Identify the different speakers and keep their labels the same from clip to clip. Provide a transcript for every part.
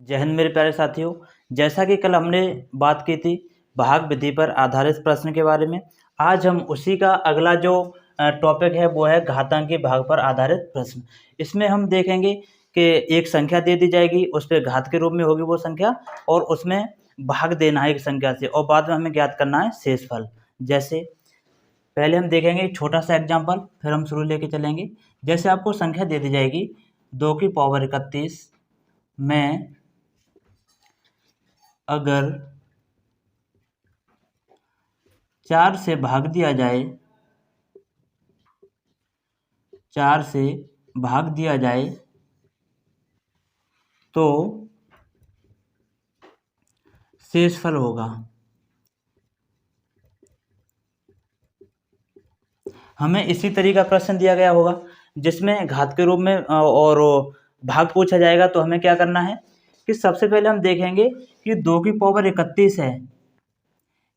Speaker 1: जय हिंद मेरे प्यारे साथियों। जैसा कि कल हमने बात की थी भाग विधि पर आधारित प्रश्न के बारे में, आज हम उसी का अगला जो टॉपिक है वो है घातांकी भाग पर आधारित प्रश्न। इसमें हम देखेंगे कि एक संख्या दे दी जाएगी, उस पर घात के रूप में होगी वो संख्या, और उसमें भाग देना है एक संख्या से, और बाद में हमें ज्ञात करना है शेषफल। जैसे पहले हम देखेंगे छोटा सा एग्जाम्पल, फिर हम शुरू लेके चलेंगे। जैसे आपको संख्या दे दी जाएगी 2 की पावर 31 में अगर 4 से भाग दिया जाए, 4 से भाग दिया जाए तो शेषफल होगा। हमें इसी तरीका प्रश्न दिया गया होगा जिसमें घात के रूप में और भाग पूछा जाएगा। तो हमें क्या करना है कि सबसे पहले हम देखेंगे कि 2 की पावर 31 है,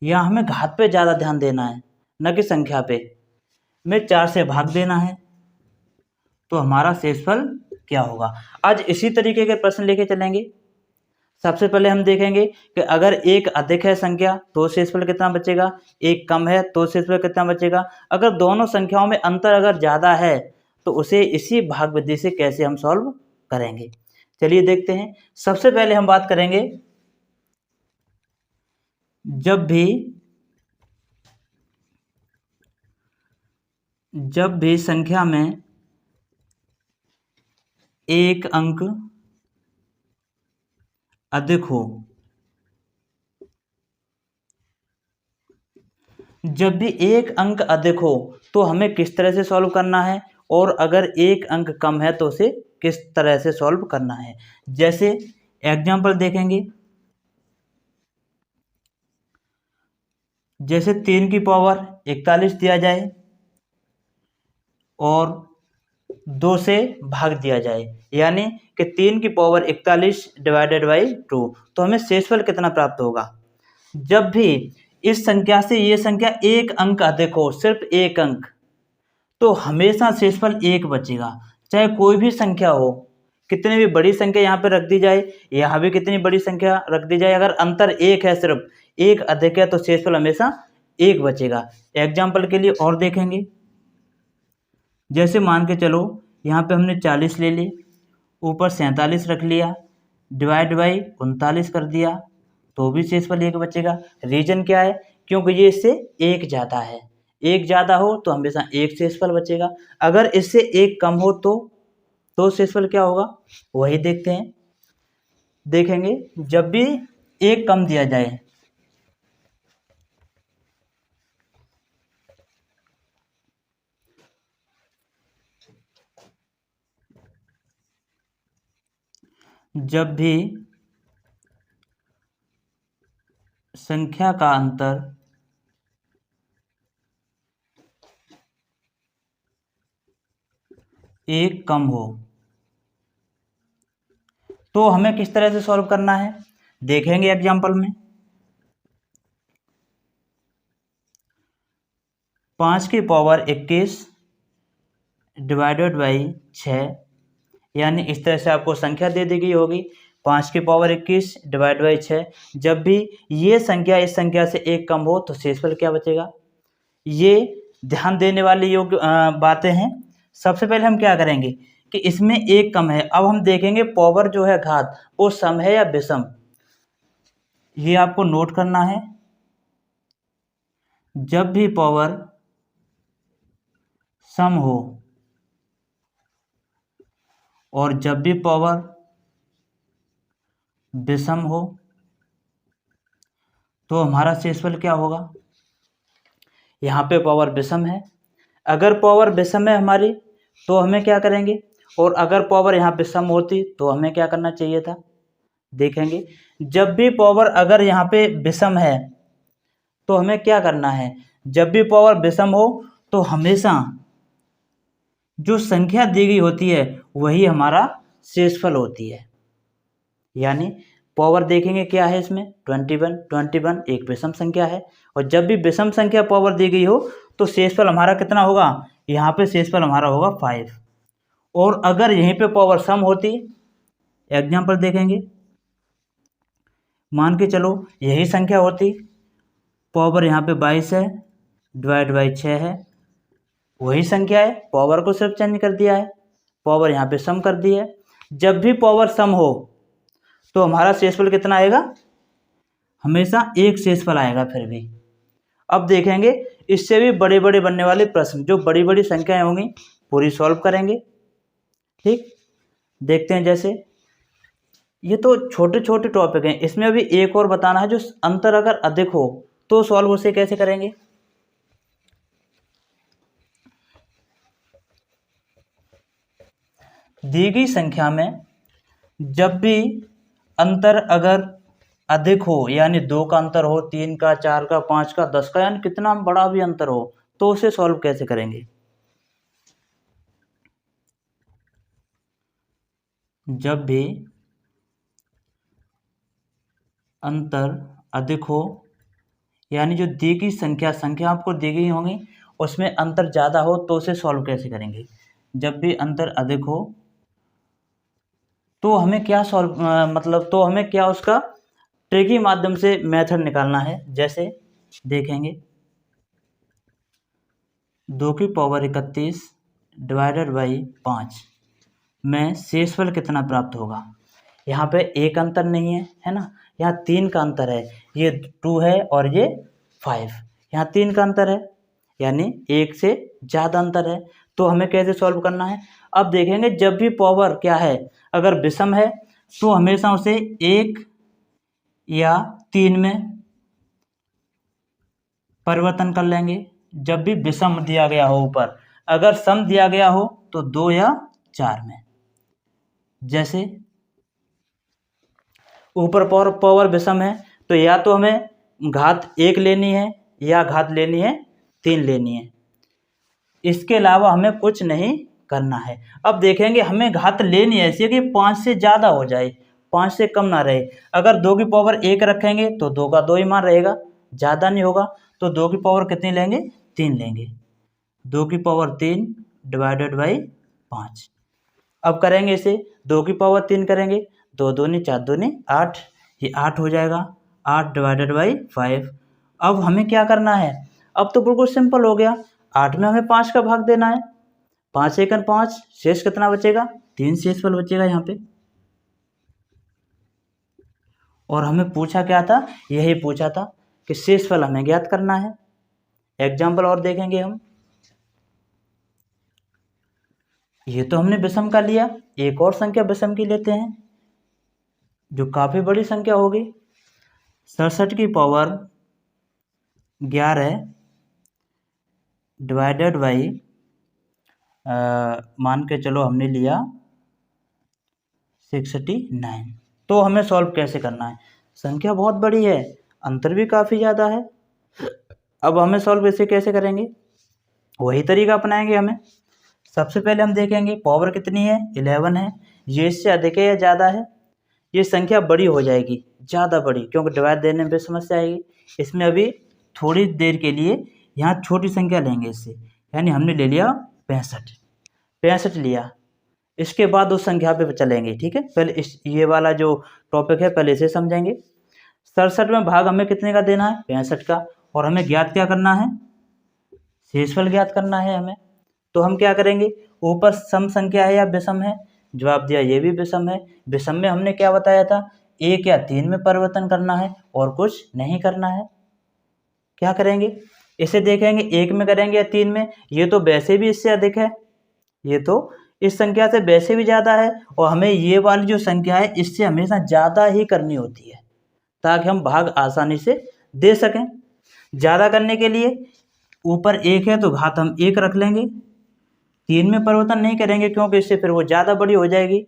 Speaker 1: यहाँ हमें घात पे ज़्यादा ध्यान देना है न कि संख्या पे। में 4 से भाग देना है तो हमारा शेषफल क्या होगा। आज इसी तरीके के प्रश्न लेके चलेंगे। सबसे पहले हम देखेंगे कि अगर एक अधिक है संख्या तो शेषफल कितना बचेगा, एक कम है तो शेषफल कितना बचेगा। अगर दोनों संख्याओं में अंतर अगर ज़्यादा है तो उसे इसी भाग विधि से कैसे हम सॉल्व करेंगे, चलिए देखते हैं। सबसे पहले हम बात करेंगे जब भी संख्या में एक अंक अधिक हो, जब भी एक अंक अधिक हो तो हमें किस तरह से सॉल्व करना है, और अगर एक अंक कम है तो उसे किस तरह से सॉल्व करना है। जैसे एग्जांपल देखेंगे, जैसे 3 की पावर 41 दिया जाए और 2 से भाग दिया जाए, यानी कि 3 की पावर 41 डिवाइडेड बाई 2, तो हमें शेषफल कितना प्राप्त होगा। जब भी इस संख्या से ये संख्या एक अंक अधिक हो, सिर्फ एक अंक, तो हमेशा शेषफल 1 बचेगा। चाहे कोई भी संख्या हो, कितनी भी बड़ी संख्या यहाँ पे रख दी जाए, यहाँ भी कितनी बड़ी संख्या रख दी जाए, अगर अंतर 1 है, सिर्फ एक अधिक है, तो शेषफल हमेशा 1 बचेगा। एग्जाम्पल के लिए और देखेंगे, जैसे मान के चलो यहाँ पे हमने 40 ले ली, ऊपर 47 रख लिया, डिवाइड बाई 39 कर दिया, तो भी शेषफल 1 बचेगा। रीजन क्या है, क्योंकि ये इससे 1 ज़्यादा है। 1 ज़्यादा हो तो हमेशा 1 शेषफल बचेगा। अगर इससे 1 कम हो तो शेषफल क्या होगा, वही देखते हैं। देखेंगे जब भी 1 कम दिया जाए, जब भी संख्या का अंतर एक कम हो तो हमें किस तरह से सॉल्व करना है, देखेंगे एग्जाम्पल में। 5 की पावर 21 डिवाइडेड बाई 6, यानी इस तरह से आपको संख्या दे दी गई होगी 5 की पावर 21 डिवाइड बाई 6। जब भी ये संख्या इस संख्या से 1 कम हो तो शेषफल क्या बचेगा। ये ध्यान देने वाली योग्य बातें हैं। सबसे पहले हम क्या करेंगे कि इसमें 1 कम है। अब हम देखेंगे पावर जो है घात वो सम है या विषम, ये आपको नोट करना है। जब भी पावर सम हो और जब भी पावर विषम हो तो हमारा शेषफल क्या होगा। यहाँ पे पावर विषम है, अगर पावर विषम है हमारी तो हमें क्या करेंगे, और अगर पावर यहाँ विषम होती तो हमें क्या करना चाहिए था, देखेंगे। जब भी पावर अगर यहाँ पे विषम है तो हमें क्या करना है, जब भी पावर विषम हो तो हमेशा जो संख्या दी गई होती है वही हमारा शेषफल होती है। यानी पावर देखेंगे क्या है इसमें 21 एक विषम संख्या है, और जब भी विषम संख्या पावर दी गई हो तो शेषफल हमारा कितना होगा, यहाँ पे शेषफल हमारा होगा 5। और अगर यहीं पे पावर सम होती, एग्जाम्पल देखेंगे, मान के चलो यही संख्या होती, पावर यहाँ पे 22 है, डिवाइड बाई 6 है, वही संख्या है, पावर को सिर्फ चेंज कर दिया है, पावर यहाँ पे सम कर दी है। जब भी पावर सम हो तो हमारा शेषफल कितना आएगा, हमेशा एक शेषफल आएगा फिर भी। अब देखेंगे इससे भी बड़े बड़े बनने वाले प्रश्न, जो बड़ी बड़ी संख्याएं होंगी पूरी सॉल्व करेंगे। ठीक, देखते हैं। जैसे ये तो छोटे छोटे टॉपिक हैं, इसमें अभी एक और बताना है, जो अंतर अगर अधिक हो तो सॉल्व उसे कैसे करेंगे। दी गई संख्या में जब भी अंतर अगर अधिक हो, यानी 2 का अंतर हो, 3 का, 4 का, 5 का, 10 का, यानी कितना बड़ा भी अंतर हो, तो उसे सॉल्व कैसे करेंगे। जब भी अंतर अधिक हो, यानी जो दी गई संख्या आपको दी गई होंगी, उसमें अंतर ज़्यादा हो तो उसे सॉल्व कैसे करेंगे। जब भी अंतर अधिक हो तो हमें क्या सॉल्व मतलब तो हमें क्या उसका ट्रिकी माध्यम से मेथड निकालना है। जैसे देखेंगे 2 की पावर 31 डिवाइडेड बाई 5 में शेषफल कितना प्राप्त होगा। यहाँ पे एक अंतर नहीं है ना, यहाँ 3 का अंतर है, ये 2 है और ये 5, यहाँ 3 का अंतर है, यानी एक से ज़्यादा अंतर है। तो हमें कैसे सॉल्व करना है। अब देखेंगे जब भी पावर क्या है, अगर विषम है तो हमेशा उसे 1 या 3 में परिवर्तन कर लेंगे। जब भी विषम दिया गया हो ऊपर, अगर सम दिया गया हो तो 2 या 4 में। जैसे ऊपर पावर विषम है तो या तो हमें घात 1 लेनी है या घात लेनी है 3 लेनी है, इसके अलावा हमें कुछ नहीं करना है। अब देखेंगे हमें घात लेनी है ऐसी कि 5 से ज़्यादा हो जाए, 5 से कम ना रहे। अगर 2 की पावर 1 रखेंगे तो 2 का 2 ही मान रहेगा, ज़्यादा नहीं होगा। तो 2 की पावर कितनी लेंगे, 3 लेंगे। 2 की पावर 3 डिवाइडेड बाई 5। अब करेंगे इसे 2 की पावर 3 करेंगे, 2 दूनी 4 दूनी 8, ये 8 हो जाएगा, 8 डिवाइडेड बाई 5। अब हमें क्या करना है, अब तो बिल्कुल सिंपल हो गया, 8 में हमें 5 का भाग देना है, 5 एकन 5, शेष कितना बचेगा, 3 शेषफल बचेगा यहाँ पे। और हमें पूछा क्या था, यही पूछा था कि शेषफल हमें ज्ञात करना है। एग्जाम्पल और देखेंगे हम। ये तो हमने विषम का लिया, एक और संख्या विषम की लेते हैं जो काफ़ी बड़ी संख्या होगी। 67 की पावर 11 डिवाइडेड बाई मान के चलो हमने लिया 69। तो हमें सॉल्व कैसे करना है, संख्या बहुत बड़ी है, अंतर भी काफ़ी ज़्यादा है। अब हमें सॉल्व इसे कैसे करेंगे, वही तरीका अपनाएंगे हमें। सबसे पहले हम देखेंगे पावर कितनी है, 11 है, ये इससे अधिक है या ज़्यादा है। ये संख्या बड़ी हो जाएगी, ज़्यादा बड़ी, क्योंकि डिवाइड देने पे समस्या आएगी। इसमें अभी थोड़ी देर के लिए यहाँ छोटी संख्या लेंगे इससे, यानी हमने ले लिया 65 लिया। इसके बाद उस संख्या पे चलेंगे, ठीक है। पहले इस ये वाला जो टॉपिक है पहले इसे समझेंगे। 67 में भाग हमें कितने का देना है, 65 का, और हमें ज्ञात क्या करना है, शेषफल ज्ञात करना है हमें। तो हम क्या करेंगे, ऊपर सम संख्या है या विषम है, जवाब दिया ये भी विषम है। विषम में हमने क्या बताया था, 1 या 3 में परिवर्तन करना है और कुछ नहीं करना है। क्या करेंगे, इसे देखेंगे 1 में करेंगे या 3 में, ये तो वैसे भी इससे अधिक है, ये तो इस संख्या से वैसे भी ज़्यादा है, और हमें ये वाली जो संख्या है इससे हमेशा ज़्यादा ही करनी होती है ताकि हम भाग आसानी से दे सकें। ज़्यादा करने के लिए ऊपर 1 है तो घात हम 1 रख लेंगे, 3 में परिवर्तन नहीं करेंगे क्योंकि इससे फिर वो ज़्यादा बड़ी हो जाएगी।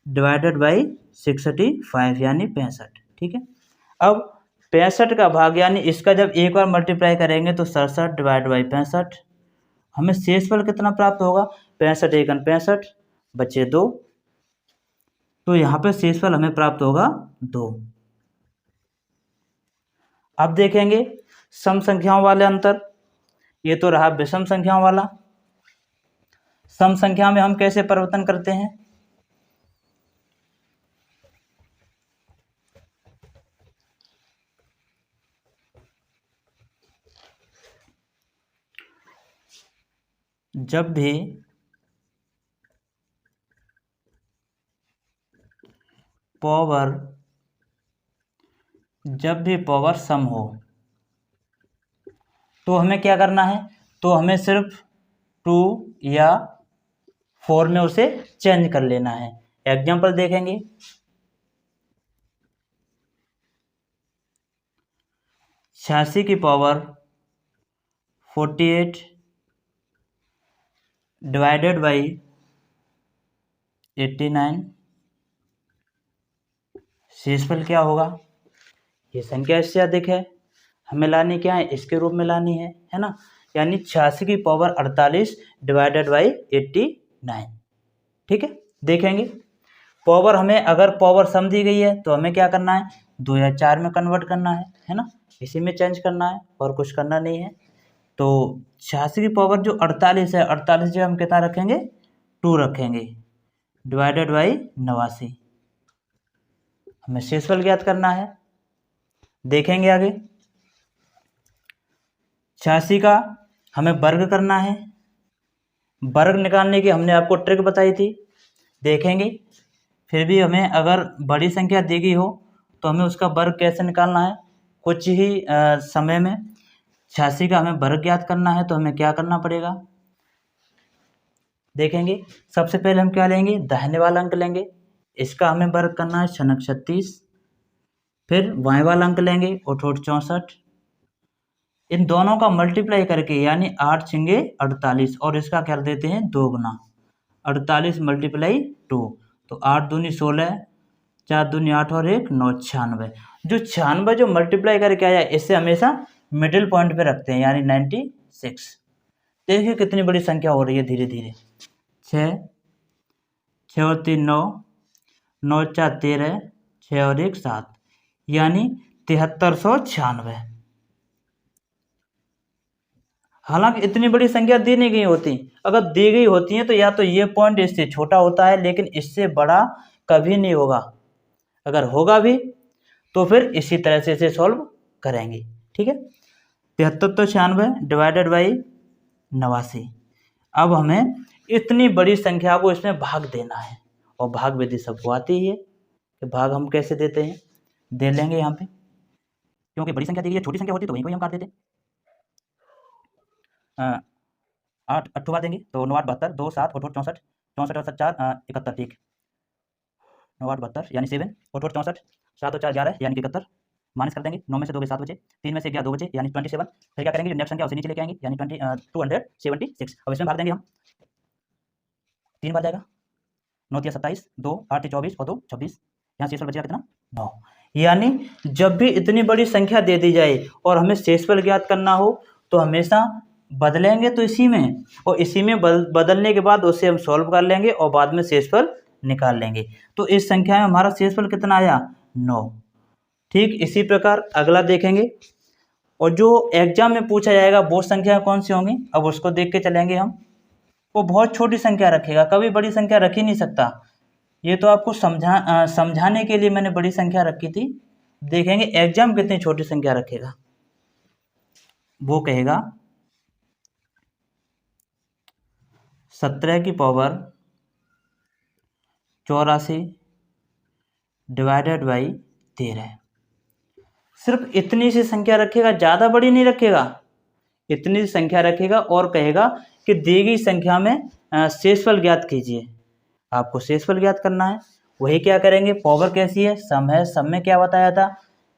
Speaker 1: डिवाइडेड बाई 65 यानी 65, ठीक है। अब 65 का भाग यानी इसका जब एक बार मल्टीप्लाई करेंगे तो 67 डिवाइड बाई 65, हमें शेषफल कितना प्राप्त होगा, 65 एकन 65 बचे 2, तो यहाँ पे शेषफल हमें प्राप्त होगा 2। अब देखेंगे सम संख्याओं वाले अंतर, ये तो रहा विषम संख्याओं वाला। सम संख्या में हम कैसे परिवर्तन करते हैं, जब भी पावर सम हो तो हमें क्या करना है, तो हमें सिर्फ 2 या 4 में उसे चेंज कर लेना है। एग्जाम्पल देखेंगे। 86 की पावर 48 डिवाइडेड बाई 89, शेषफल क्या होगा। ये संख्या इससे अधिक है, हमें लानी क्या है, इसके रूप में लानी है ना। यानी 86 की पावर 48 डिवाइडेड बाई 89। ठीक है, देखेंगे पावर, हमें अगर पावर सम दी गई है तो हमें क्या करना है, 2 या 4 में कन्वर्ट करना है ना, इसी में चेंज करना है और कुछ करना नहीं है। तो 86 की पावर जो 48 है, 48 जो हम कितना रखेंगे, 2 रखेंगे डिवाइडेड बाई 89। हमें शेषफल ज्ञात करना है, देखेंगे आगे। 86 का हमें वर्ग करना है, वर्ग निकालने की हमने आपको ट्रिक बताई थी, देखेंगे। फिर भी हमें अगर बड़ी संख्या दी गई हो तो हमें उसका वर्ग कैसे निकालना है, कुछ ही समय में 86 का हमें वर्ग ज्ञात करना है, तो हमें क्या करना पड़ेगा, देखेंगे। सबसे पहले हम क्या लेंगे, दाहिने वाला अंक लेंगे, इसका हमें वर्ग करना है 36। फिर बाएं वाला अंक लेंगे 64, इन दोनों का मल्टीप्लाई करके यानी 8 छिंगे 48 और इसका कर देते हैं 2 गुना, 48 मल्टीप्लाई 2, तो 8 दूनी 16, 4 दूनी 8 और 1 9, 96। जो 96 जो मल्टीप्लाई करके आया इससे हमेशा मिडिल पॉइंट पे रखते हैं यानी 96। देखिए कितनी बड़ी संख्या हो रही है धीरे धीरे। 6 6 और 3 9, 9 4 13, 6 और 1 7, यानी 7396। हालांकि इतनी बड़ी संख्या दी नहीं गई होती, अगर दी गई होती है तो या तो ये पॉइंट इससे छोटा होता है, लेकिन इससे बड़ा कभी नहीं होगा। अगर होगा भी तो फिर इसी तरह से इसे सॉल्व करेंगे। ठीक है, 7396 डिवाइडेड बाई 89। अब हमें इतनी बड़ी संख्या को इसमें भाग देना है, और भाग विधि सबको आती ही है कि भाग हम कैसे देते हैं, दे लेंगे यहाँ पे, क्योंकि बड़ी संख्या दी गई है, छोटी संख्या होती तो वहीं को हम काट देते। 8 8 बार देंगे तो 9 8 72, 2 7 8 64, 64 और 7 4 71, ठीक। 9 8 72 यानी 7, 8 64, 7 और 4 11 यानी कि 71, माइनस कर देंगे। 9 में से 2 गए 7 बचे, 3 में से 11 2 बचे यानी 27। फिर क्या करेंगे, जो नेक्स्ट संख्या उसे नीचे लेके आएंगे यानी 276। अब इसमें भाग देंगे हम, 3 बार जाएगा, 9 3 27, 2 8 24 और 2 26, यहाँ शेषफल बचेगा कितना, 9। यानी जब भी इतनी बड़ी संख्या दे दी जाए और हमें शेषफल ज्ञात करना हो तो हमेशा बदलेंगे तो इसी में, और इसी में बदलने के बाद उसे हम सॉल्व कर लेंगे और बाद में शेषफल निकाल लेंगे। तो इस संख्या में हमारा शेषफल कितना आया, 9। ठीक इसी प्रकार अगला देखेंगे, और जो एग्जाम में पूछा जाएगा वो संख्या कौन सी होंगी, अब उसको देख के चलेंगे हम। वो बहुत छोटी संख्या रखेगा, कभी बड़ी संख्या रख ही नहीं सकता। ये तो आपको समझाने के लिए मैंने बड़ी संख्या रखी थी। देखेंगे एग्जाम कितनी छोटी संख्या रखेगा, वो कहेगा 17 की पावर 84 डिवाइडेड बाई 13। सिर्फ इतनी सी संख्या रखेगा, ज़्यादा बड़ी नहीं रखेगा, इतनी संख्या रखेगा और कहेगा कि दी गई संख्या में शेषफल ज्ञात कीजिए। आपको शेषफल ज्ञात करना है, वही क्या करेंगे, पावर कैसी है, सम है, सम में क्या बताया था,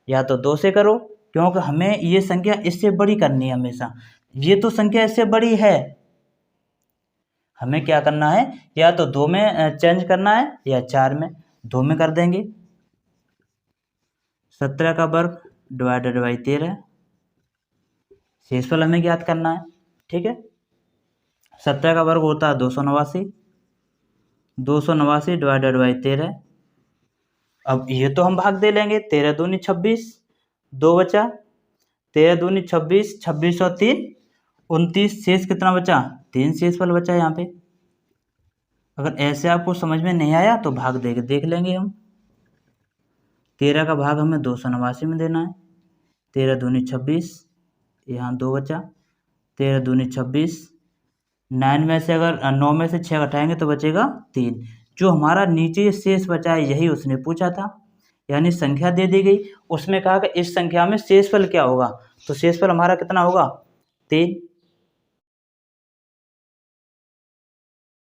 Speaker 1: या तो 2 से करो क्योंकि हमें ये संख्या इससे बड़ी करनी है हमेशा, ये तो संख्या इससे बड़ी है, हमें क्या करना है, या तो 2 में चेंज करना है या 4 में, 2 में कर देंगे। 17 का वर्ग डिवाइडेड बाई 13, शेषफल हमें ज्ञात करना है। ठीक है, 17 का वर्ग होता है 289, 289 डिवाइडेड बाई 13। अब ये तो हम भाग दे लेंगे, 13 दूनी 26, 2 बचा, 13 दूनी 26, 26 और 3 29, शेष कितना बचा, 3 शेषफल बचा यहाँ पे। अगर ऐसे आपको समझ में नहीं आया तो भाग दे के देख लेंगे हम। 13 का भाग हमें 289 में देना है, 13 दूनी 26, यहाँ 2 बचा, 13 दूनी 26, नौ में से 6 घटाएंगे तो बचेगा 3। जो हमारा नीचे शेष बचा है यही उसने पूछा था, यानी संख्या दे दी गई, उसमें कहा कि इस संख्या में शेषफल क्या होगा, तो शेषफल हमारा कितना होगा 3।